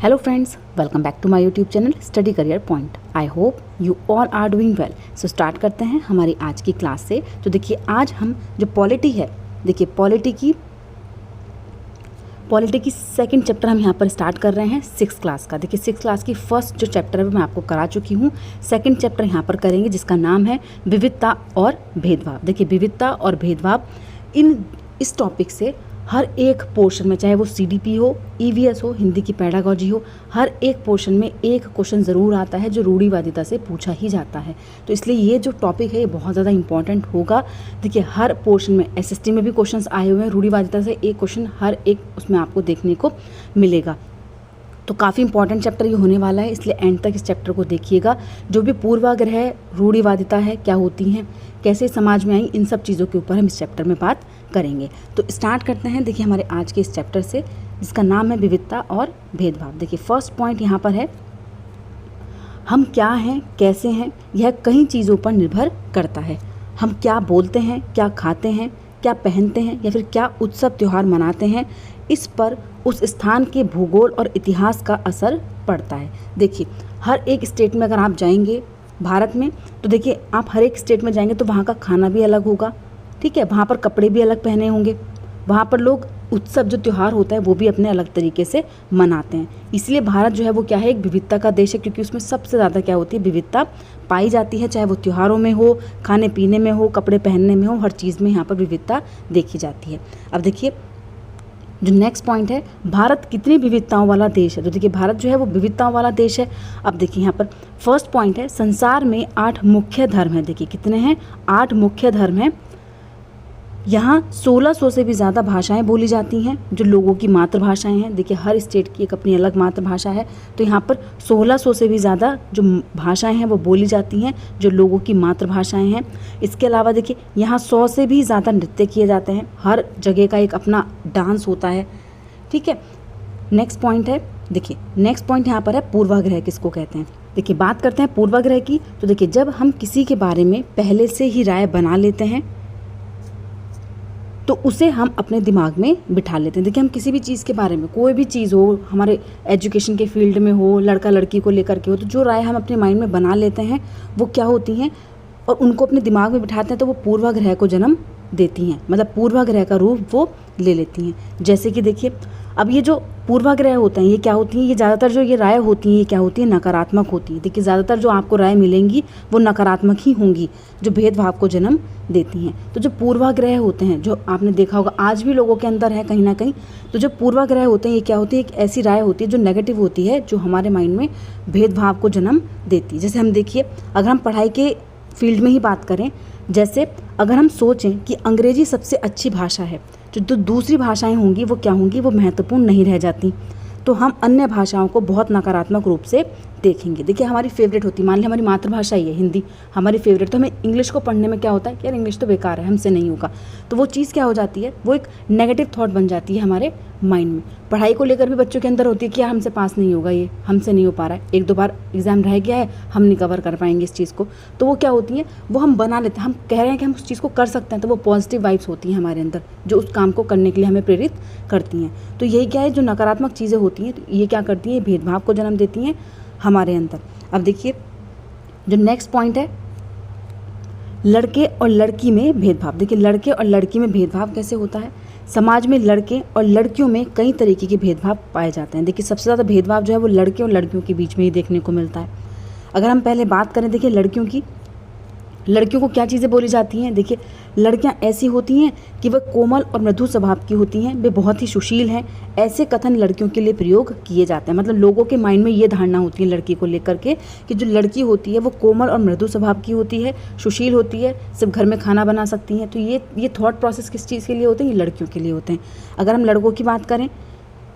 Hello friends, welcome back to my YouTube channel Study Career Point. I hope you all are doing well. So start करते हैं हमारी आज की class से। तो देखिए आज हम जो पॉलिटी है, देखिए पॉलिटी की सेकंड चैप्टर हम यहाँ पर स्टार्ट कर रहे हैं 6th क्लास का। देखिए 6th क्लास की फर्स्ट जो चैप्टर है वो मैं आपको करा चुकी हूँ। सेकंड चैप्टर यहाँ पर करेंगे जिसका नाम है विविधता और भेदभाव। देखिए विविधता और भेदभाव इस टॉपिक से हर एक पोर्शन में, चाहे वो CDP हो, EVS हो, हिंदी की पेडागॉजी हो, हर एक पोर्शन में एक क्वेश्चन ज़रूर आता है जो रूढ़िवादिता से पूछा ही जाता है। तो इसलिए ये जो टॉपिक है ये बहुत ज़्यादा इंपॉर्टेंट होगा। देखिए हर पोर्शन में SST में भी क्वेश्चंस आए हुए हैं रूढ़िवादिता से, एक क्वेश्चन हर एक उसमें आपको देखने को मिलेगा। तो काफ़ी इंपॉर्टेंट चैप्टर ये होने वाला है, इसलिए एंड तक इस चैप्टर को देखिएगा। जो भी पूर्वाग्रह, रूढ़िवादिता है, क्या होती हैं, कैसे समाज में आई, इन सब चीज़ों के ऊपर हम इस चैप्टर में बात करेंगे। तो स्टार्ट करते हैं देखिए हमारे आज के इस चैप्टर से जिसका नाम है विविधता और भेदभाव। देखिए फर्स्ट पॉइंट यहाँ पर है, हम क्या हैं, कैसे हैं, यह कई चीज़ों पर निर्भर करता है। हम क्या बोलते हैं, क्या खाते हैं, क्या पहनते हैं या फिर क्या उत्सव त्यौहार मनाते हैं, इस पर उस स्थान के भूगोल और इतिहास का असर पड़ता है। देखिए हर एक स्टेट में अगर आप जाएंगे भारत में, तो देखिए आप हर एक स्टेट में जाएंगे तो वहाँ का खाना भी अलग होगा, ठीक है, वहाँ पर कपड़े भी अलग पहने होंगे, वहाँ पर लोग उत्सव जो त्यौहार होता है वो भी अपने अलग तरीके से मनाते हैं। इसलिए भारत जो है वो क्या है, एक विविधता का देश है, क्योंकि उसमें सबसे ज़्यादा क्या होती है, विविधता पाई जाती है। चाहे वो त्योहारों में हो, खाने पीने में हो, कपड़े पहनने में हो, हर चीज़ में यहाँ पर विविधता देखी जाती है। अब देखिए जो नेक्स्ट पॉइंट है, भारत कितनी विविधताओं वाला देश है। तो देखिए भारत जो है वो विविधताओं वाला देश है। अब देखिए यहाँ पर फर्स्ट पॉइंट है, संसार में 8 मुख्य धर्म हैं। देखिए कितने हैं, 8 मुख्य धर्म हैं। यहाँ 1600 से भी ज़्यादा भाषाएं बोली जाती हैं जो लोगों की मातृभाषाएं हैं। देखिए हर स्टेट की एक अपनी अलग मातृभाषा है, तो यहाँ पर 1600 से भी ज़्यादा जो भाषाएं हैं वो बोली जाती हैं जो लोगों की मातृभाषाएं हैं। इसके अलावा देखिए यहाँ 100 से भी ज़्यादा नृत्य किए जाते हैं, हर जगह का एक अपना डांस होता है, ठीक है। नेक्स्ट पॉइंट है, देखिए नेक्स्ट पॉइंट यहाँ पर है पूर्वाग्रह किसको कहते हैं। देखिए बात करते हैं पूर्वाग्रह की। तो देखिए जब हम किसी के बारे में पहले से ही राय बना लेते हैं तो उसे हम अपने दिमाग में बिठा लेते हैं। देखिए हम किसी भी चीज़ के बारे में, कोई भी चीज़ हो, हमारे एजुकेशन के फील्ड में हो, लड़का लड़की को लेकर के हो, तो जो राय हम अपने माइंड में बना लेते हैं वो क्या होती हैं और उनको अपने दिमाग में बिठाते हैं, तो वो पूर्वाग्रह को जन्म देती हैं, मतलब पूर्वाग्रह का रूप वो ले लेती हैं। जैसे कि देखिए अब ये जो पूर्वाग्रह होते हैं ये क्या होती हैं, ये ज़्यादातर जो ये राय होती हैं ये क्या होती है, नकारात्मक होती है। देखिए ज़्यादातर जो आपको राय मिलेंगी वो नकारात्मक ही होंगी, जो भेदभाव को जन्म देती हैं। तो जो पूर्वाग्रह होते हैं, जो आपने देखा होगा आज भी लोगों के अंदर है कहीं ना कहीं, तो जो पूर्वाग्रह होते हैं ये क्या होती है, एक ऐसी राय होती है जो नेगेटिव होती है, जो हमारे माइंड में भेदभाव को जन्म देती है। जैसे हम देखिए अगर हम पढ़ाई के फील्ड में ही बात करें, जैसे अगर हम सोचें कि अंग्रेजी सबसे अच्छी भाषा है, जो दूसरी भाषाएं होंगी वो क्या होंगी, वो महत्वपूर्ण नहीं रह जाती, तो हम अन्य भाषाओं को बहुत नकारात्मक रूप से देखेंगे। देखिए हमारी फेवरेट होती है, मान ली हमारी मातृभाषा ही है हिंदी, हमारी फेवरेट, तो हमें इंग्लिश को पढ़ने में क्या होता है कि यार इंग्लिश तो बेकार है, हमसे नहीं होगा, तो वो चीज़ क्या हो जाती है, वो एक नेगेटिव थॉट बन जाती है हमारे माइंड में। पढ़ाई को लेकर भी बच्चों के अंदर होती है कि यार हमसे पास नहीं होगा, ये हमसे नहीं हो पा रहा है, 1-2 बार एग्जाम रह गया है, हम नहीं कवर कर पाएंगे इस चीज़ को, तो वो क्या होती है, वो हम बना लेते हैं, हम कह रहे हैं कि हम उस चीज़ को कर सकते हैं, तो वो पॉजिटिव वाइब्स होती हैं हमारे अंदर जो उस काम को करने के लिए हमें प्रेरित करती हैं। तो यही क्या है, जो नकारात्मक चीज़ें होती हैं तो ये क्या करती हैं, भेदभाव को जन्म देती हैं हमारे अंदर। अब देखिए जो नेक्स्ट पॉइंट है, लड़के और लड़की में भेदभाव। देखिए लड़के और लड़की में भेदभाव कैसे होता है, समाज में लड़के और लड़कियों में कई तरीके के भेदभाव पाए जाते हैं। देखिए सबसे ज़्यादा भेदभाव जो है वो लड़के और लड़कियों के बीच में ही देखने को मिलता है। अगर हम पहले बात करें देखिए लड़कियों की, लड़कियों को क्या चीज़ें बोली जाती हैं, देखिए लड़कियां ऐसी होती हैं कि वह कोमल और मृदु स्वभाव की होती हैं, वे बहुत ही सुशील हैं, ऐसे कथन लड़कियों के लिए प्रयोग किए जाते हैं। मतलब लोगों के माइंड में ये धारणा होती है लड़की को लेकर के कि जो लड़की होती है वो कोमल और मृदु स्वभाव की होती है, सुशील होती है, सिर्फ घर में खाना बना सकती हैं। तो ये थॉट प्रोसेस किस चीज़ के लिए होते हैं, ये लड़कियों के लिए होते हैं। अगर हम लड़कों की बात करें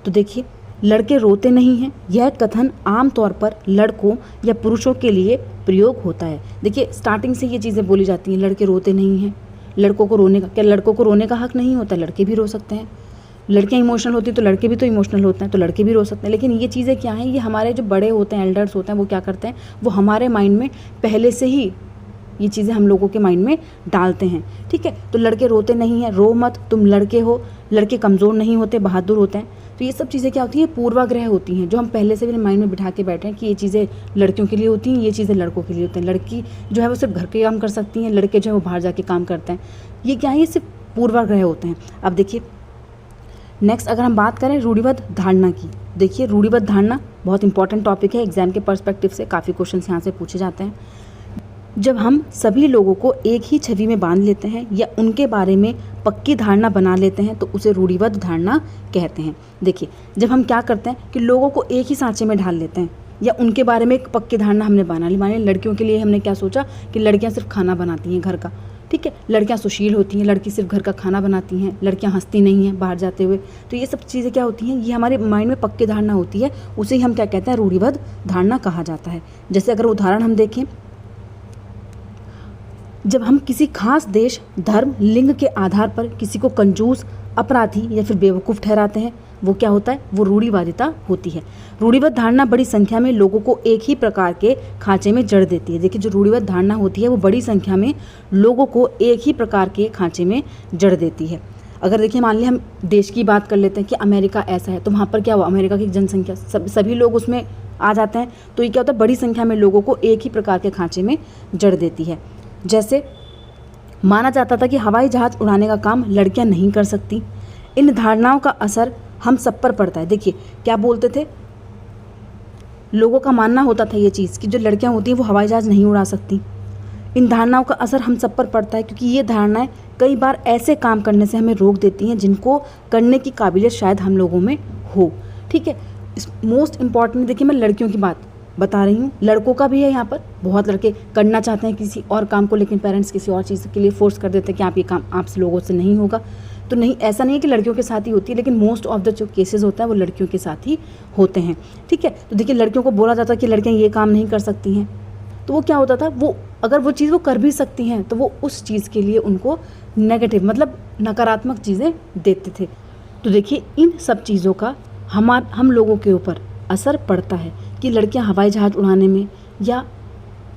तो देखिए लड़के रोते नहीं हैं, यह कथन आमतौर पर लड़कों या पुरुषों के लिए प्रयोग होता है। देखिए स्टार्टिंग से ये चीज़ें बोली जाती हैं, लड़के रोते नहीं हैं, लड़कों को रोने का, क्या लड़कों को रोने का हक नहीं होता, लड़के भी रो सकते हैं। लड़कियाँ इमोशनल होती हैं तो लड़के भी तो इमोशनल होते हैं, तो लड़के भी रो सकते हैं। लेकिन ये चीज़ें क्या हैं, ये हमारे जो बड़े होते हैं, एल्डर्स होते हैं, वो क्या करते हैं, वो हमारे माइंड में पहले से ही ये चीज़ें हम लोगों के माइंड में डालते हैं, ठीक है। तो लड़के रोते नहीं हैं, रो मत, तुम लड़के हो, लड़के कमज़ोर नहीं होते, बहादुर होते हैं। तो ये सब चीज़ें क्या होती हैं, पूर्वाग्रह होती हैं, जो हम पहले से भी माइंड में बिठा के बैठे हैं कि ये चीज़ें लड़कियों के लिए होती हैं, ये चीज़ें लड़कों के लिए होती हैं। लड़की जो है वो सिर्फ घर के काम कर सकती हैं, लड़के जो है वो बाहर जाके काम करते हैं। ये क्या है, ये सिर्फ पूर्वाग्रह होते हैं। अब देखिए नेक्स्ट अगर हम बात करें रूढ़िबद्ध धारणा की, देखिए रूढ़िबद्ध धारणा बहुत इंपॉर्टेंट टॉपिक है, एग्जाम के पर्सपेक्टिव से काफ़ी क्वेश्चन यहाँ से पूछे जाते हैं। जब हम सभी लोगों को एक ही छवि में बांध लेते हैं या उनके बारे में पक्की धारणा बना लेते हैं तो उसे रूढ़िबद्ध धारणा कहते हैं। देखिए जब हम क्या करते हैं कि लोगों को एक ही सांचे में ढाल लेते हैं या उनके बारे में एक पक्की धारणा हमने बना ली। मानिए लड़कियों के लिए हमने क्या सोचा कि लड़कियां सिर्फ खाना बनाती हैं घर का, ठीक है, लड़कियां सुशील होती हैं, लड़की सिर्फ घर का खाना बनाती हैं, लड़कियां हंसती नहीं हैं बाहर जाते हुए। तो ये सब चीज़ें क्या होती हैं, ये हमारे माइंड में पक्की धारणा होती है, उसे ही हम क्या कहते हैं, रूढ़िबद्ध धारणा कहा जाता है। जैसे अगर उदाहरण हम देखें, जब हम किसी खास देश, धर्म, लिंग के आधार पर किसी को कंजूस, अपराधी या फिर बेवकूफ़ ठहराते हैं, वो क्या होता है, वो रूढ़िवादिता होती है। रूढ़िबद्ध धारणा बड़ी संख्या में लोगों को एक ही प्रकार के खांचे में जड़ देती है। देखिए जो रूढ़िबद्ध धारणा होती है वो बड़ी संख्या में लोगों को एक ही प्रकार के खांचे में जड़ देती है। अगर देखिए मान लिया हम देश की बात कर लेते हैं कि अमेरिका ऐसा है, तो वहाँ पर क्या हुआ, अमेरिका की जनसंख्या सभी लोग उसमें आ जाते हैं, तो ये क्या होता है, बड़ी संख्या में लोगों को एक ही प्रकार के खांचे में जड़ देती है। जैसे माना जाता था कि हवाई जहाज़ उड़ाने का काम लड़कियां नहीं कर सकती। इन धारणाओं का असर हम सब पर पड़ता है। देखिए क्या बोलते थे, लोगों का मानना होता था ये चीज़ कि जो लड़कियां होती हैं वो हवाई जहाज़ नहीं उड़ा सकती। इन धारणाओं का असर हम सब पर पड़ता है क्योंकि ये धारणाएं कई बार ऐसे काम करने से हमें रोक देती हैं जिनको करने की काबिलियत शायद हम लोगों में हो। ठीक है, मोस्ट इम्पॉर्टेंट देखिए मैं लड़कियों की बात बता रही हूँ, लड़कों का भी है यहाँ पर। बहुत लड़के करना चाहते हैं किसी और काम को, लेकिन पेरेंट्स किसी और चीज़ के लिए फोर्स कर देते हैं कि आप ये काम आपसे लोगों से नहीं होगा। तो नहीं, ऐसा नहीं है कि लड़कियों के साथ ही होती है, लेकिन मोस्ट ऑफ द जो केसेस होता है वो लड़कियों के साथ ही होते हैं। ठीक है, तो देखिए लड़कियों को बोला जाता है कि लड़कियाँ ये काम नहीं कर सकती हैं, तो वो क्या होता था, वो अगर वो चीज़ वो कर भी सकती हैं तो वो उस चीज़ के लिए उनको नेगेटिव मतलब नकारात्मक चीज़ें देते थे। तो देखिए इन सब चीज़ों का हम लोगों के ऊपर असर पड़ता है कि लड़कियां हवाई जहाज़ उड़ाने में या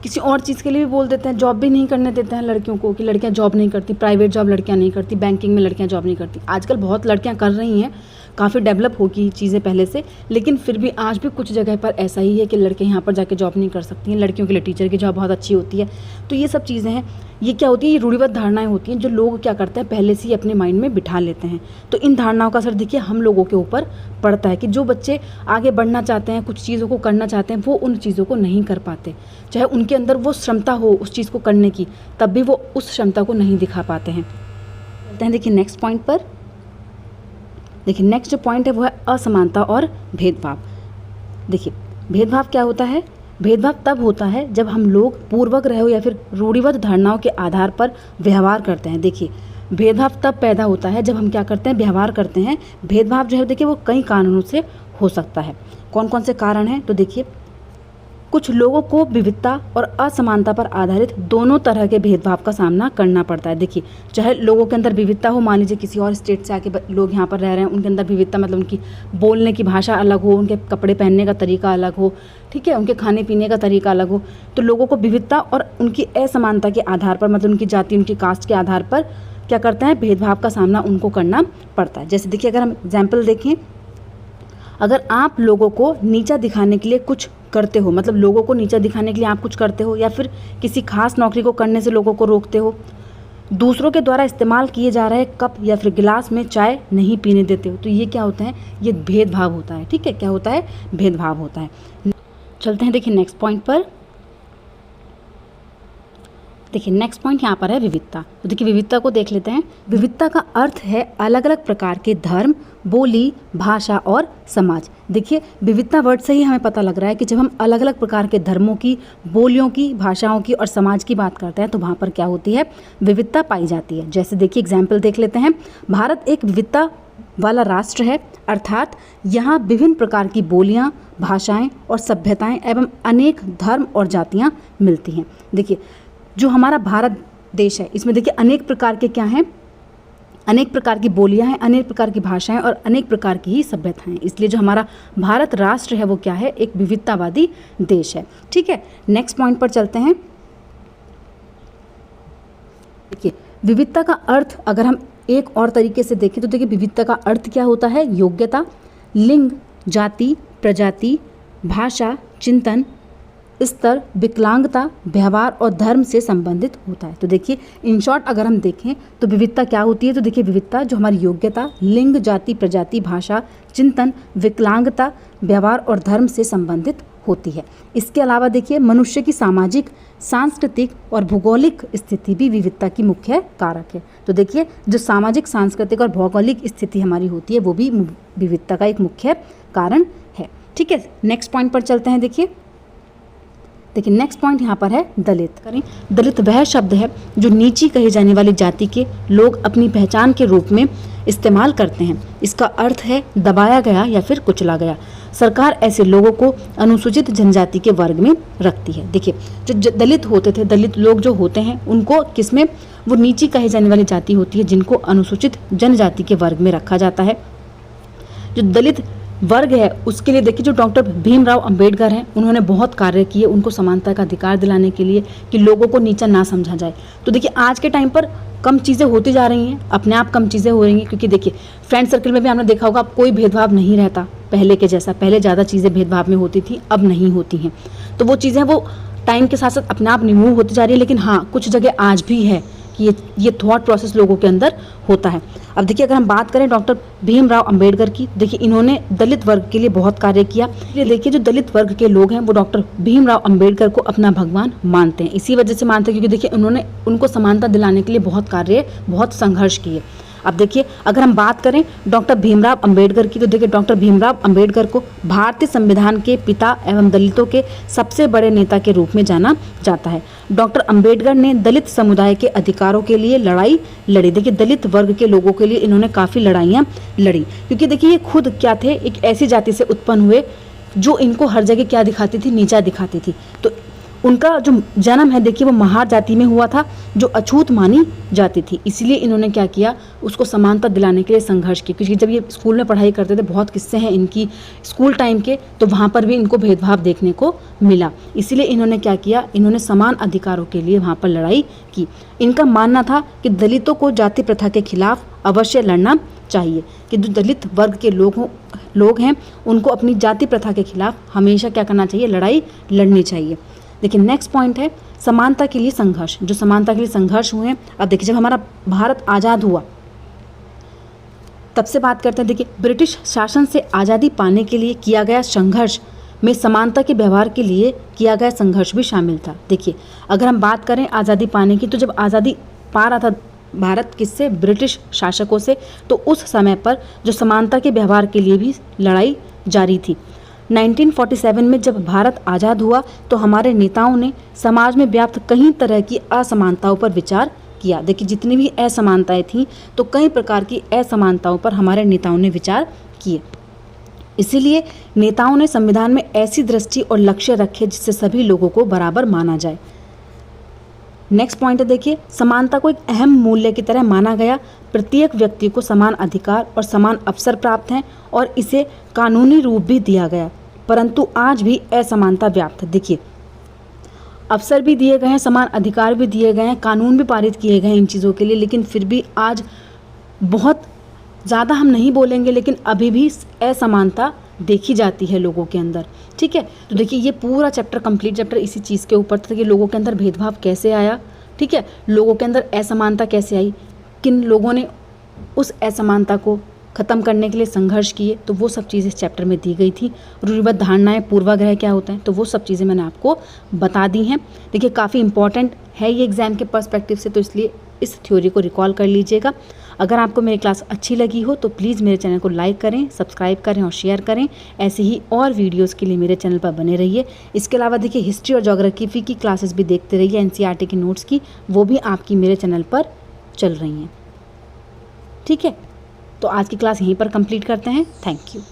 किसी और चीज़ के लिए भी बोल देते हैं, जॉब भी नहीं करने देते हैं लड़कियों को कि लड़कियां जॉब नहीं करती, प्राइवेट जॉब लड़कियां नहीं करती, बैंकिंग में लड़कियां जॉब नहीं करती। आजकल बहुत लड़कियां कर रही हैं, काफ़ी डेवलप होगी चीज़ें पहले से, लेकिन फिर भी आज भी कुछ जगह पर ऐसा ही है कि लड़के यहाँ पर जाके जॉब नहीं कर सकती हैं। लड़कियों के लिए टीचर की जॉब बहुत अच्छी होती है। तो ये सब चीज़ें हैं, ये क्या होती है, ये रूढ़िबद्ध धारणाएं होती हैं जो लोग क्या करते हैं पहले से ही अपने माइंड में बिठा लेते हैं। तो इन धारणाओं का असर देखिए हम लोगों के ऊपर पड़ता है कि जो बच्चे आगे बढ़ना चाहते हैं, कुछ चीज़ों को करना चाहते हैं, वो उन चीज़ों को नहीं कर पाते। चाहे उनके अंदर वो क्षमता हो उस चीज़ को करने की, तब भी वो उस क्षमता को नहीं दिखा पाते हैं। चलते हैं देखिए नेक्स्ट पॉइंट पर। देखिए नेक्स्ट जो पॉइंट है वो है असमानता और भेदभाव। देखिए भेदभाव क्या होता है, भेदभाव तब होता है जब हम लोग पूर्वाग्रह या फिर रूढ़िबद्ध धारणाओं के आधार पर व्यवहार करते हैं। देखिए भेदभाव तब पैदा होता है जब हम क्या करते हैं, व्यवहार करते हैं। भेदभाव जो है देखिए वो कई कारणों से हो सकता है। कौन कौन से कारण हैं, तो देखिए कुछ लोगों को विविधता और असमानता पर आधारित दोनों तरह के भेदभाव का सामना करना पड़ता है। देखिए चाहे लोगों के अंदर विविधता हो, मान लीजिए किसी और स्टेट से आके लोग यहाँ पर रह रहे हैं, उनके अंदर विविधता मतलब उनकी बोलने की भाषा अलग हो, उनके कपड़े पहनने का तरीका अलग हो, ठीक है, उनके खाने पीने का तरीका अलग हो, तो लोगों को विविधता और उनकी असमानता के आधार पर मतलब उनकी जाति, उनकी कास्ट के आधार पर क्या करते हैं, भेदभाव का सामना उनको करना पड़ता है। जैसे देखिए अगर हम एग्जाम्पल देखें, अगर आप लोगों को नीचा दिखाने के लिए कुछ करते हो, मतलब लोगों को नीचा दिखाने के लिए आप कुछ करते हो, या फिर किसी खास नौकरी को करने से लोगों को रोकते हो, दूसरों के द्वारा इस्तेमाल किए जा रहे कप या फिर गिलास में चाय नहीं पीने देते हो, तो ये क्या होता है, ये भेदभाव होता है। ठीक है, क्या होता है, भेदभाव होता है। चलते हैं देखिए नेक्स्ट पॉइंट पर। देखिए नेक्स्ट पॉइंट यहाँ पर है विविधता। तो देखिए विविधता को देख लेते हैं। विविधता का अर्थ है अलग अलग प्रकार के धर्म, बोली, भाषा और समाज। देखिए विविधता वर्ड से ही हमें पता लग रहा है कि जब हम अलग अलग प्रकार के धर्मों की, बोलियों की, भाषाओं की और समाज की बात करते हैं तो वहाँ पर क्या होती है, विविधता पाई जाती है। जैसे देखिए एग्जाम्पल देख लेते हैं। भारत एक विविधता वाला राष्ट्र है, अर्थात यहाँ विभिन्न प्रकार की बोलियाँ, भाषाएं और सभ्यताएं एवं अनेक धर्म और जातियाँ मिलती हैं। देखिए जो हमारा भारत देश है इसमें देखिए अनेक प्रकार के क्या हैं, अनेक प्रकार की बोलियां हैं, अनेक प्रकार की भाषाएं और अनेक प्रकार की ही सभ्यताएं। इसलिए जो हमारा भारत राष्ट्र है वो क्या है, एक विविधतावादी देश है। ठीक है, नेक्स्ट पॉइंट पर चलते हैं। देखिए विविधता का अर्थ अगर हम एक और तरीके से देखें तो देखिए विविधता का अर्थ क्या होता है, योग्यता, लिंग, जाति, प्रजाति, भाषा, चिंतन, स्तर, विकलांगता, व्यवहार और धर्म से संबंधित होता है। तो देखिए इन शॉर्ट अगर हम देखें तो विविधता क्या होती है, तो देखिए विविधता जो हमारी योग्यता, लिंग, जाति, प्रजाति, भाषा, चिंतन, विकलांगता, व्यवहार और धर्म से संबंधित होती है। इसके अलावा देखिए मनुष्य की सामाजिक, सांस्कृतिक और भौगोलिक स्थिति भी विविधता की मुख्य कारक है। तो देखिए जो सामाजिक, सांस्कृतिक और भौगोलिक स्थिति हमारी होती है वो भी विविधता का एक मुख्य कारण है। ठीक है, नेक्स्ट पॉइंट पर चलते हैं। देखिए नेक्स्ट पॉइंट यहाँ पर है दलित। दलित वह शब्द है जो नीची कही जाने वाली जाति के लोग अपनी पहचान के रूप में इस्तेमाल करते हैं। इसका अर्थ है दबाया गया या फिर कुचला गया। सरकार ऐसे लोगों को अनुसूचित जनजाति के वर्ग में रखती है। देखिए जो दलित होते थे, दलित लोग जो होते हैं उनको किसमें, वो नीची कही जाने वाली जाति होती है जिनको अनुसूचित जनजाति के वर्ग में रखा जाता है। जो दलित वर्ग है उसके लिए देखिए जो डॉक्टर भीमराव अंबेडकर हैं उन्होंने बहुत कार्य किए उनको समानता का अधिकार दिलाने के लिए कि लोगों को नीचा ना समझा जाए। तो देखिए आज के टाइम पर कम चीज़ें होती जा रही हैं, अपने आप कम चीज़ें हो रही हैं, क्योंकि देखिए फ्रेंड सर्कल में भी आपने देखा होगा कोई भेदभाव नहीं रहता पहले के जैसा। पहले ज़्यादा चीज़ें भेदभाव में होती थी, अब नहीं होती हैं। तो वो चीज़ें वो टाइम के साथ साथ अपने आप रिमूव होती जा रही है। लेकिन हाँ कुछ जगह आज भी है कि ये थॉट प्रोसेस लोगों के अंदर होता है। अब देखिए अगर हम बात करें डॉक्टर भीमराव अंबेडकर की, देखिए इन्होंने दलित वर्ग के लिए बहुत कार्य किया। ये देखिए जो दलित वर्ग के लोग हैं वो डॉक्टर भीमराव अंबेडकर को अपना भगवान मानते हैं। इसी वजह से मानते हैं क्योंकि देखिए उन्होंने उनको समानता दिलाने के लिए बहुत कार्य, बहुत संघर्ष किए। अब देखिए अगर हम बात करें डॉक्टर भीमराव अंबेडकर की, तो देखिए डॉक्टर भीमराव अंबेडकर को भारतीय संविधान के पिता एवं दलितों के सबसे बड़े नेता के रूप में जाना जाता है। डॉक्टर अंबेडकर ने दलित समुदाय के अधिकारों के लिए लड़ाई लड़ी। देखिए दलित वर्ग के लोगों के लिए इन्होंने काफ़ी लड़ाइयाँ लड़ी, क्योंकि देखिए ये खुद क्या थे, एक ऐसी जाति से उत्पन्न हुए जो इनको हर जगह क्या दिखाती थी, नीचा दिखाती थी। तो उनका जो जन्म है देखिए वो महार जाति में हुआ था जो अछूत मानी जाती थी। इसलिए इन्होंने क्या किया, उसको समानता दिलाने के लिए संघर्ष किया। क्योंकि जब ये स्कूल में पढ़ाई करते थे, बहुत किस्से हैं इनकी स्कूल टाइम के, तो वहाँ पर भी इनको भेदभाव देखने को मिला। इसीलिए इन्होंने क्या किया, इन्होंने समान अधिकारों के लिए वहाँ पर लड़ाई की। इनका मानना था कि दलितों को जाति प्रथा के खिलाफ अवश्य लड़ना चाहिए, कि जो दलित वर्ग के लोग हैं उनको अपनी जाति प्रथा के खिलाफ हमेशा क्या करना चाहिए, लड़ाई लड़नी चाहिए। देखिए नेक्स्ट पॉइंट है समानता के लिए संघर्ष। जो समानता के लिए संघर्ष हुए हैं, अब देखिए जब हमारा भारत आज़ाद हुआ तब से बात करते हैं। देखिए ब्रिटिश शासन से आज़ादी पाने के लिए किया गया संघर्ष में समानता के व्यवहार के लिए किया गया संघर्ष भी शामिल था। देखिए अगर हम बात करें आज़ादी पाने की, तो जब आज़ादी पा रहा था भारत किससे, ब्रिटिश शासकों से, तो उस समय पर जो समानता के व्यवहार के लिए भी लड़ाई जारी थी। 1947 में जब भारत आज़ाद हुआ तो हमारे नेताओं ने समाज में व्याप्त कई तरह की असमानताओं पर विचार किया। देखिए जितनी भी असमानताएं थीं तो कई प्रकार की असमानताओं पर हमारे नेताओं ने विचार किए। इसीलिए नेताओं ने संविधान में ऐसी दृष्टि और लक्ष्य रखे जिससे सभी लोगों को बराबर माना जाए। नेक्स्ट पॉइंट है देखिए समानता को एक अहम मूल्य की तरह माना गया। प्रत्येक व्यक्ति को समान अधिकार और समान अवसर प्राप्त हैं और इसे कानूनी रूप भी दिया गया, परंतु आज भी असमानता व्याप्त है। देखिए अवसर भी दिए गए हैं, समान अधिकार भी दिए गए हैं, कानून भी पारित किए गए हैं इन चीज़ों के लिए, लेकिन फिर भी आज बहुत ज़्यादा हम नहीं बोलेंगे लेकिन अभी भी असमानता देखी जाती है लोगों के अंदर। ठीक है, तो देखिए ये पूरा चैप्टर, कंप्लीट चैप्टर इसी चीज़ के ऊपर था कि लोगों के अंदर भेदभाव कैसे आया, ठीक है, लोगों के अंदर असमानता कैसे आई, किन लोगों ने उस असमानता को ख़त्म करने के लिए संघर्ष किए, तो वो सब चीज़ें इस चैप्टर में दी गई थी। रूढ़िबद्ध धारणाएं, पूर्वाग्रह क्या होता है, तो वो सब चीज़ें मैंने आपको बता दी हैं। देखिए काफ़ी इंपॉर्टेंट है ये एग्ज़ाम के पर्सपेक्टिव से, तो इसलिए इस थ्योरी को रिकॉल कर लीजिएगा। अगर आपको मेरी क्लास अच्छी लगी हो तो प्लीज़ मेरे चैनल को लाइक करें, सब्सक्राइब करें और शेयर करें। ऐसे ही और वीडियोस के लिए मेरे चैनल पर बने रहिए। इसके अलावा देखिए हिस्ट्री और ज्योग्राफी की क्लासेस भी देखते रहिए, एनसीईआरटी के नोट्स की, वो भी आपकी मेरे चैनल पर चल रही हैं। ठीक है, तो आज की क्लास यहीं पर कंप्लीट करते हैं। Thank you.